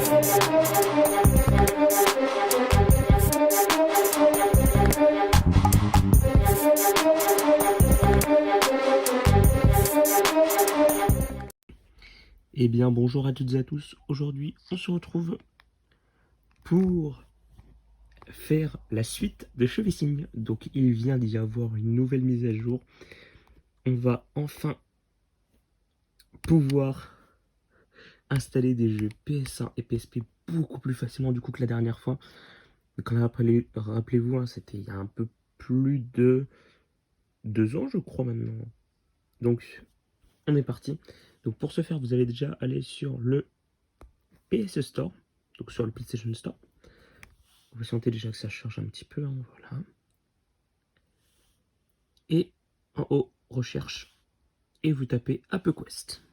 Eh bien bonjour à toutes et à tous, aujourd'hui on se retrouve pour faire la suite de Chevessing. Donc il vient d'y avoir une nouvelle mise à jour, on va enfin pouvoir installer des jeux PS1 et PSP beaucoup plus facilement du coup que la dernière fois. Donc rappelez-vous, hein, c'était il y a un peu plus de 2 ans je crois maintenant. Donc on est parti. Donc pour ce faire vous allez déjà aller sur le PS Store, donc sur le PlayStation Store. Vous sentez déjà que ça charge un petit peu, hein, voilà. Et en haut, recherche, et vous tapez AppQuest.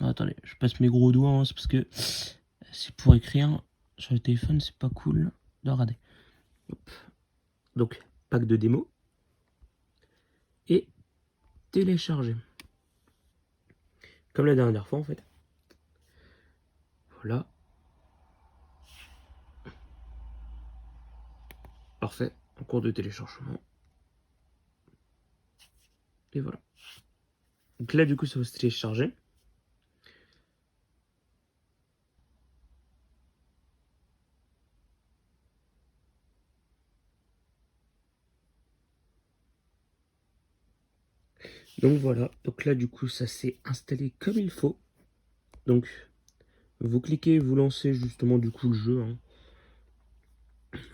Attendez, je passe mes gros doigts, hein, c'est parce que c'est pour écrire sur le téléphone, c'est pas cool de regarder. Hop. Donc, pack de démo, et télécharger. Comme la dernière fois, en fait. Voilà. Parfait, en cours de téléchargement. Et voilà. Donc là, du coup, ça va se télécharger. Donc voilà, donc là, du coup, ça s'est installé comme il faut. Donc, vous cliquez, vous lancez justement, du coup, le jeu, hein.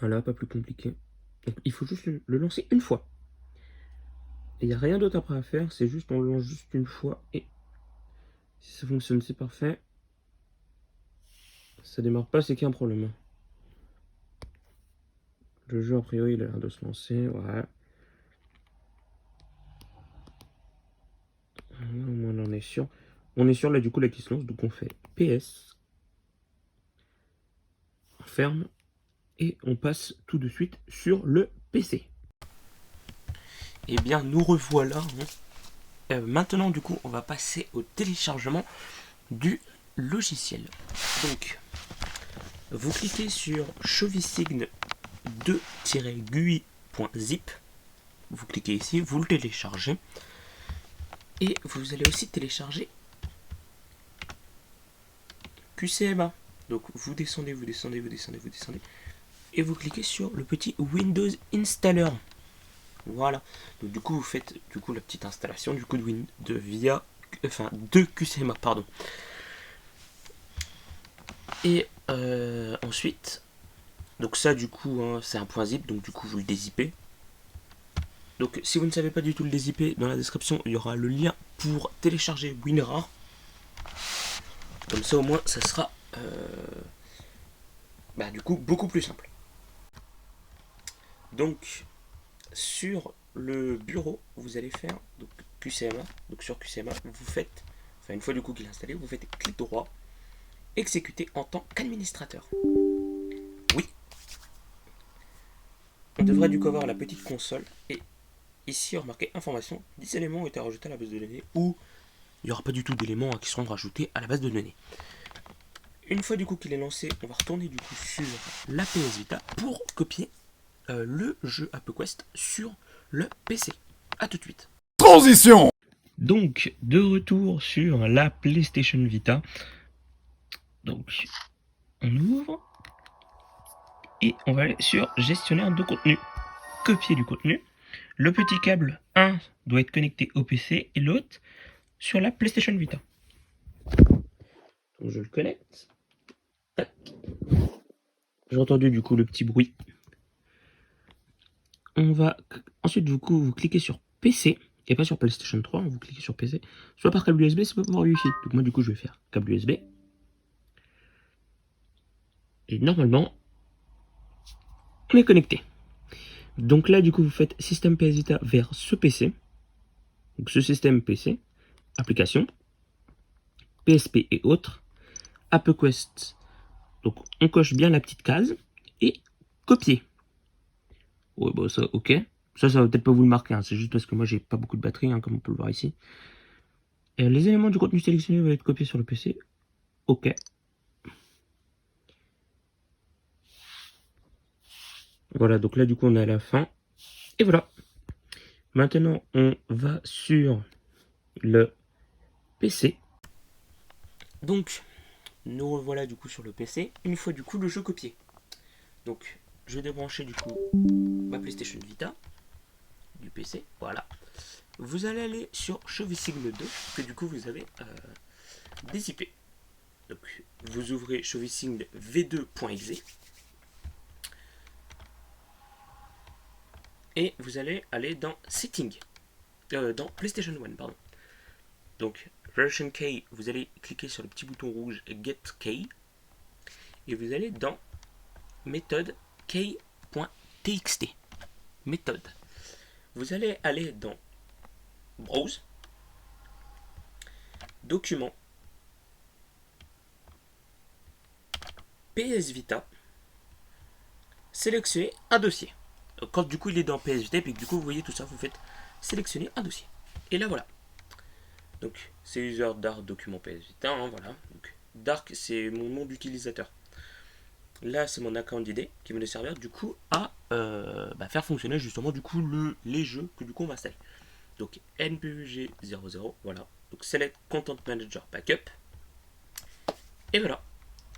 Voilà, pas plus compliqué. Donc, il faut juste le lancer une fois. Il n'y a rien d'autre après à faire, c'est juste on le lance juste une fois et si ça fonctionne c'est parfait. Ça démarre pas, c'est qu'il y a un problème. Le jeu a priori il a l'air de se lancer, ouais. On en est sûr. On est sûr là du coup là qui se lance, donc on fait PS, on ferme et on passe tout de suite sur le PC. Et bien nous revoilà. Maintenant du coup on va passer au téléchargement du logiciel. Donc vous cliquez sur Chevessing 2-GUI.zip. Vous cliquez ici, vous le téléchargez. Et vous allez aussi télécharger QCMA. Donc vous descendez, vous descendez, vous descendez, vous descendez. Et vous cliquez sur le petit Windows Installer. Voilà. Donc du coup vous faites du coup la petite installation du coup de QCMA, pardon. Et ensuite, donc ça du coup hein, c'est un point zip, donc du coup vous le dézippez. Donc si vous ne savez pas du tout le dézipper, dans la description il y aura le lien pour télécharger WinRAR. Comme ça au moins ça sera du coup beaucoup plus simple. Donc sur le bureau vous allez faire donc, QCMA. Donc sur QCMA vous faites, enfin une fois du coup qu'il est installé, vous faites clic droit, exécuter en tant qu'administrateur. Oui. On devrait du coup avoir la petite console et ici remarquez information, 10 éléments ont été rajoutés à la base de données ou il n'y aura pas du tout d'éléments qui seront rajoutés à la base de données. Une fois du coup qu'il est lancé, on va retourner du coup sur la PS Vita pour copier le jeu AppQuest sur le PC. A tout de suite. Transition. Donc de retour sur la PlayStation Vita. Donc on ouvre et on va aller sur gestionnaire de contenu. Copier du contenu. Le petit câble 1 doit être connecté au PC et l'autre sur la PlayStation Vita. Donc je le connecte. J'ai entendu du coup le petit bruit. On va ensuite du coup vous cliquez sur PC et pas sur PlayStation 3, vous cliquez sur PC, soit par câble USB, soit par Wi-Fi. Donc moi du coup je vais faire câble USB. Et normalement, on est connecté. Donc là du coup vous faites système PS Vita vers ce PC. Donc ce système PC, application, PSP et autres, AppQuest. Donc on coche bien la petite case et copier. Ouais bah ça ok. Ça va peut-être pas vous le marquer, hein. C'est juste parce que moi j'ai pas beaucoup de batterie, hein, comme on peut le voir ici. Et les éléments du contenu sélectionné vont être copiés sur le PC. Ok. Voilà, donc là, du coup, on est à la fin. Et voilà. Maintenant, on va sur le PC. Donc, nous revoilà du coup sur le PC. Une fois du coup le jeu copié. Donc, je vais débrancher du coup ma PlayStation Vita du PC. Voilà. Vous allez aller sur Chauvissigne 2, que du coup vous avez des IP. Donc, vous ouvrez Chauvissigne v2.exe et vous allez aller dans Settings, dans PlayStation 1, pardon. Donc, version key, vous allez cliquer sur le petit bouton rouge Get Key et vous allez dans méthode key.txt. Méthode. Vous allez aller dans Browse, Document, PS Vita, sélectionner un dossier. Donc, quand du coup il est dans PS Vita, et puis du coup vous voyez tout ça, vous faites sélectionner un dossier. Et là voilà. Donc c'est user Dark document PS Vita, hein, voilà. Donc, Dark c'est mon nom d'utilisateur. Là c'est mon account d'idée qui va nous servir du coup à faire fonctionner justement du coup les jeux que du coup on va installer. Donc npeg00, voilà. Donc select content manager backup. Et voilà,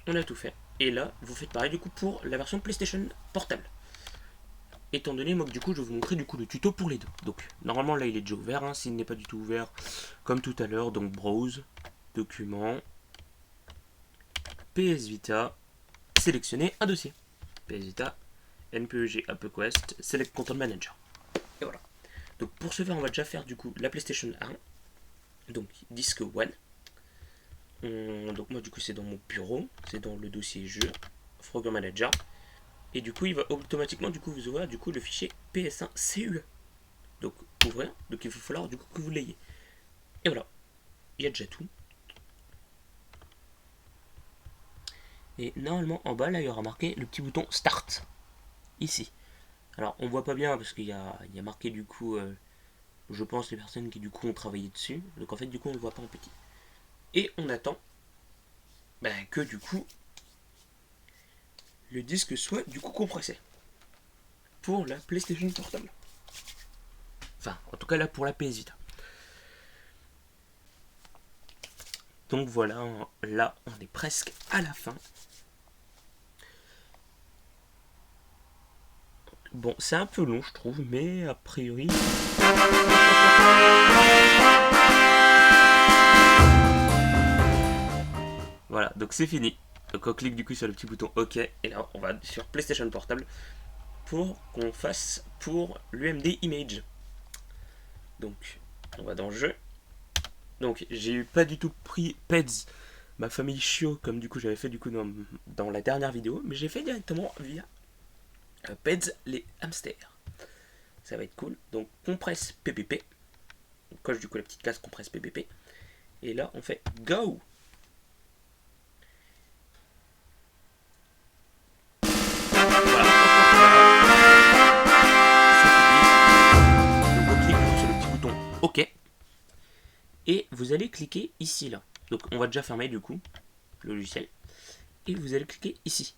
on a tout fait. Et là, vous faites pareil du coup pour la version PlayStation portable. Étant donné, moi, que du coup, je vais vous montrer du coup le tuto pour les deux. Donc, normalement, là, il est déjà ouvert. Hein, s'il n'est pas du tout ouvert, comme tout à l'heure, donc Browse, Documents, PS Vita, sélectionner un dossier. PS Vita, NPEG AppQuest, Select Content Manager. Et voilà. Donc, pour ce faire, on va déjà faire du coup la PlayStation 1. Donc, disque 1. Donc, moi, du coup, c'est dans mon bureau. C'est dans le dossier jeu, Frogger Manager. Et du coup, il va automatiquement du coup vous ouvrir du coup le fichier PS1CUE. Donc ouvrir, donc il va falloir du coup que vous l'ayez. Et voilà, il y a déjà tout. Et normalement en bas là il y aura marqué le petit bouton Start. Ici. Alors on voit pas bien parce qu'il y a marqué du coup, je pense les personnes qui du coup ont travaillé dessus. Donc en fait du coup on ne le voit pas en petit. Et on attend que du coup le disque soit du coup compressé. Pour la PlayStation portable. Enfin, en tout cas là pour la PS Vita. Donc voilà, là on est presque à la fin. Bon, c'est un peu long je trouve, mais a priori... Voilà, donc c'est fini. Donc on clique du coup sur le petit bouton OK, et là on va sur PlayStation Portable pour qu'on fasse pour l'UMD Image. Donc on va dans Jeu. Donc j'ai pas du tout pris Peds, ma famille chiot, comme du coup j'avais fait du coup dans la dernière vidéo, mais j'ai fait directement via Peds les hamsters. Ça va être cool. Donc compresse PPP. On coche du coup la petite case compresse PPP. Et là on fait Go. OK. Et vous allez cliquer ici, là. Donc, on va déjà fermer, du coup, le logiciel. Et vous allez cliquer ici.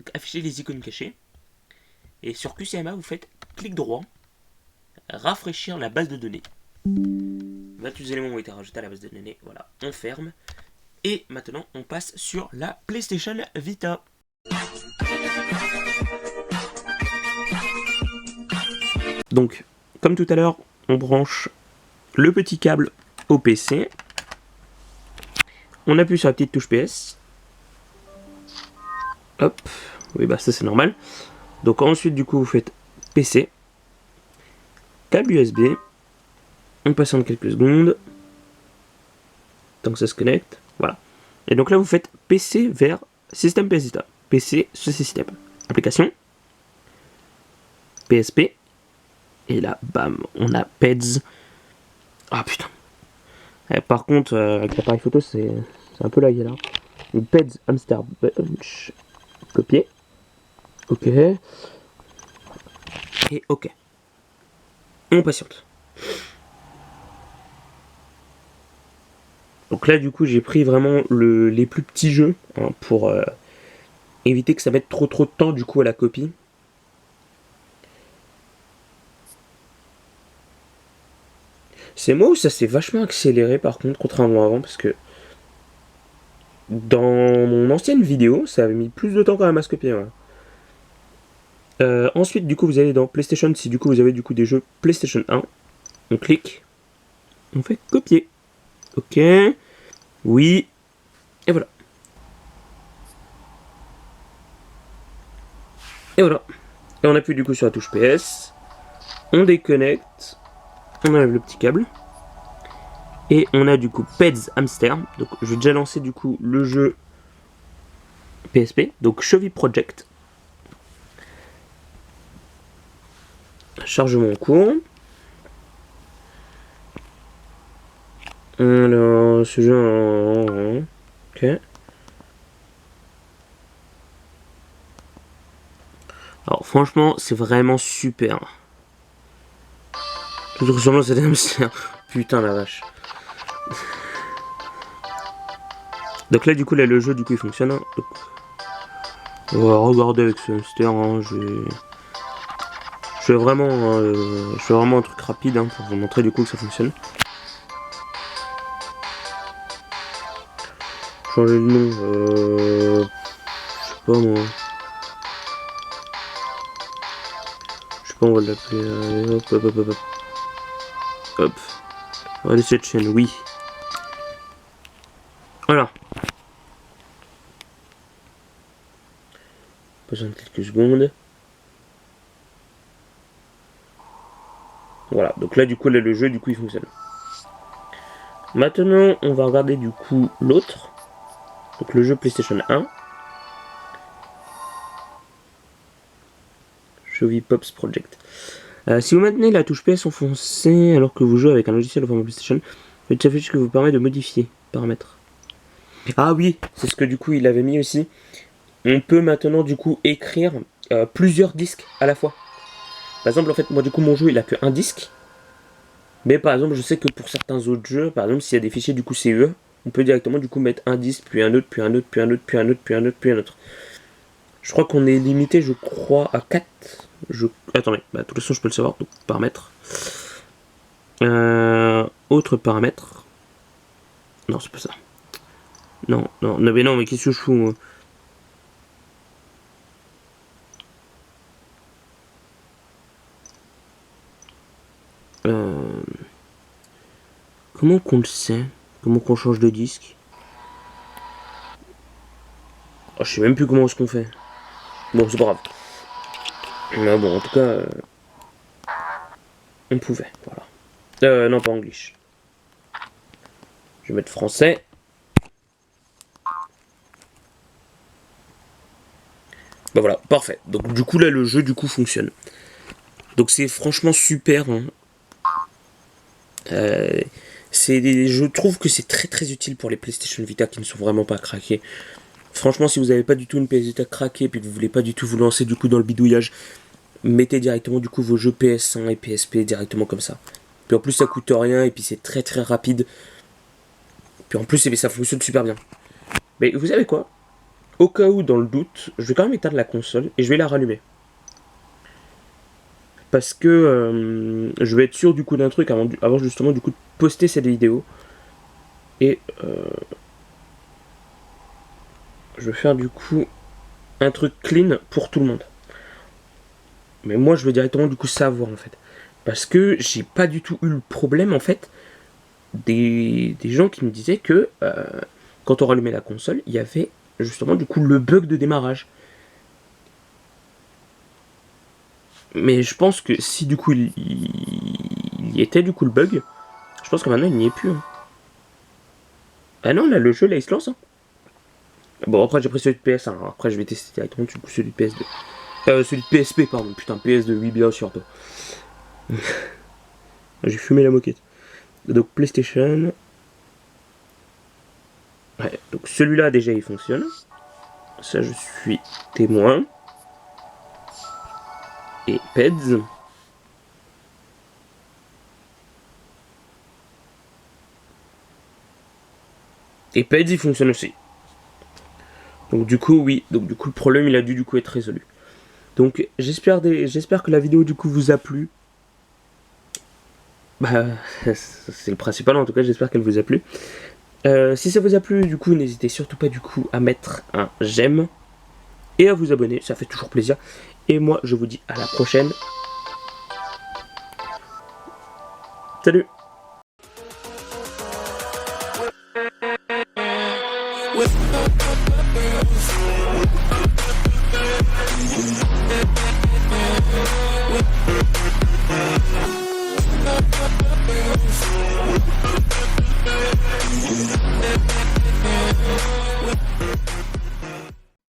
Donc, afficher les icônes cachées. Et sur QCMA, vous faites clic droit. Rafraîchir la base de données. 28 éléments ont été rajoutés à la base de données. Voilà, on ferme. Et maintenant, on passe sur la PlayStation Vita. Donc, comme tout à l'heure, on branche le petit câble au PC. On appuie sur la petite touche PS. Hop. Oui, bah ça c'est normal. Donc ensuite, du coup, vous faites PC. Câble USB. On patiente quelques secondes. Tant que ça se connecte. Voilà. Et donc là, vous faites PC vers système PS Vita. PC, ce système. Application. PSP. Et là, bam, on a PEDS. Ah putain. Par contre, avec l'appareil photo, c'est un peu lagué là. Donc, PEDS Hamster Bunch. Copier. OK. Et OK. On patiente. Donc là, du coup, j'ai pris vraiment les plus petits jeux pour éviter que ça mette trop de temps du coup à la copie. C'est moi où ça s'est vachement accéléré par contre, contrairement à avant, parce que dans mon ancienne vidéo, ça avait mis plus de temps quand même à se copier. Ouais. Ensuite, du coup, vous allez dans PlayStation, si du coup vous avez du coup des jeux PlayStation 1, on clique, on fait copier. Ok, oui, et voilà. Et voilà. Et on appuie du coup sur la touche PS, on déconnecte, on enlève le petit câble, et on a du coup Peds Hamster. Donc je vais déjà lancer du coup le jeu PSP, donc Chevy Project. Chargement en cours. Alors, ce jeu ok. Alors, franchement, c'est vraiment super. Toute ressemblance à des hamsters. Putain, la vache. Donc là, du coup, là, le jeu, du coup, il fonctionne. Hein. Donc, on va regarder avec ce hamster. Hein. Je fais vraiment un truc rapide hein, pour vous montrer du coup que ça fonctionne. Changer le nom. Je sais pas moi. Je sais pas, on va l'appeler. Hop, hop, hop, hop, hop. Hop. On va laisser cette chaîne, oui. Voilà. Besoin de quelques secondes. Voilà, donc là du coup là, le jeu du coup il fonctionne. Maintenant on va regarder du coup l'autre. Donc le jeu PlayStation 1. Chevy Pops Project. Si vous maintenez la touche PS enfoncée alors que vous jouez avec un logiciel au format PlayStation, le affiche que vous permet de modifier paramètres. Ah oui, c'est ce que du coup il avait mis aussi. On peut maintenant du coup écrire plusieurs disques à la fois. Par exemple en fait moi du coup mon jeu il a que un disque. Mais par exemple je sais que pour certains autres jeux, par exemple s'il y a des fichiers du coup CE, on peut directement du coup mettre un disque, puis un autre, puis un autre, puis un autre, puis un autre, puis un autre, puis un autre. Je crois qu'on est limité, je crois, à 4. Attendez, bah, de toute façon je peux le savoir, donc paramètres. Autre paramètre. Non, c'est pas ça. Non, mais qu'est-ce que je fous moi? Comment qu'on le sait? Comment qu'on change de disque? Oh, je sais même plus comment est-ce qu'on fait. Bon, c'est pas grave. Mais bon, en tout cas, on pouvait, voilà. Non, pas English. Je vais mettre français. Bah voilà, parfait. Donc du coup là le jeu du coup fonctionne. Donc c'est franchement super. Hein. Je trouve que c'est très très utile pour les PlayStation Vita qui ne sont vraiment pas craqués. Franchement, si vous n'avez pas du tout une PS Vita craquée et que vous voulez pas du tout vous lancer du coup dans le bidouillage, mettez directement du coup vos jeux PS1 et PSP directement comme ça. Puis en plus ça coûte rien et puis c'est très très rapide. Puis en plus ça fonctionne super bien. Mais vous savez quoi? Au cas où dans le doute, je vais quand même éteindre la console et je vais la rallumer. Parce que je vais être sûr du coup d'un truc avant justement du coup de poster cette vidéo. Et je vais faire du coup un truc clean pour tout le monde. Mais moi je veux directement du coup savoir en fait. Parce que j'ai pas du tout eu le problème en fait des gens qui me disaient que quand on rallumait la console, il y avait justement du coup le bug de démarrage. Mais je pense que si du coup il y était du coup le bug, je pense que maintenant il n'y est plus. Hein. Ah non, là le jeu là il se lance. Hein. Bon, après j'ai pris celui de PS1, hein. Après je vais tester directement du coup celui de PS2. Celui de PSP, pardon, putain, PS2, oui, bien sûr. J'ai fumé la moquette. Donc PlayStation. Ouais, donc celui-là déjà il fonctionne. Ça je suis témoin. Et PEDS. Et PEDS il fonctionne aussi. Donc du coup oui, donc du coup le problème il a dû du coup être résolu. Donc j'espère que la vidéo du coup vous a plu. Bah, c'est le principal, en tout cas, j'espère qu'elle vous a plu. Si ça vous a plu, du coup, n'hésitez surtout pas du coup à mettre un j'aime et à vous abonner, ça fait toujours plaisir. Et moi, je vous dis à la prochaine. Salut!